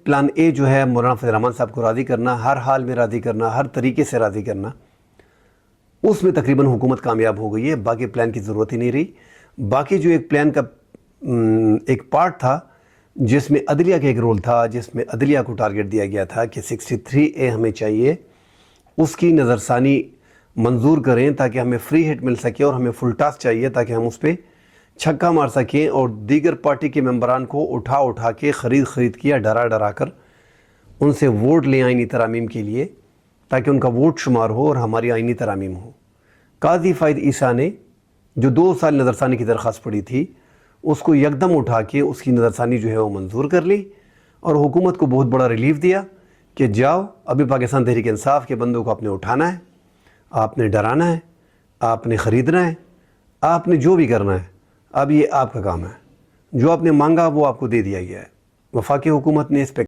Plan اے جو ہے مولانا فضل الرحمان صاحب کو راضی کرنا، ہر حال میں راضی کرنا، ہر طریقے سے راضی کرنا، اس میں تقریباً حکومت کامیاب ہو گئی ہے، باقی پلان کی ضرورت ہی نہیں رہی۔ باقی جو ایک پلان کا ایک پارٹ تھا جس میں عدلیہ کا ایک رول تھا، جس میں عدلیہ کو ٹارگٹ دیا گیا تھا کہ 63A ہمیں چاہیے، اس کی نظر ثانی منظور کریں تاکہ ہمیں فری ہٹ مل سکے، اور ہمیں فل ٹاس چاہیے تاکہ ہم اس پہ چھکا مار سکیں اور دیگر پارٹی کے ممبران کو اٹھا کے خرید کیا، ڈرا کر ان سے ووٹ لیں آئینی ترامیم کے لیے تاکہ ان کا ووٹ شمار ہو اور ہماری آئینی ترامیم ہو۔ قاضی فائد عیسیٰ نے جو 2 سال نظر ثانی کی درخواست پڑی تھی، اس کو یکدم اٹھا کے اس کی نظر ثانی جو ہے وہ منظور کر لی، اور حکومت کو بہت بڑا ریلیف دیا کہ جاؤ ابھی پاکستان تحریک انصاف کے بندوں کو آپ نے اٹھانا ہے، آپ نے ڈرانا ہے، آپ نے خریدنا ہے، آپ نے جو بھی کرنا ہے، اب یہ آپ کا کام ہے، جو آپ نے مانگا وہ آپ کو دے دیا گیا ہے۔ وفاقی حکومت نے اس پہ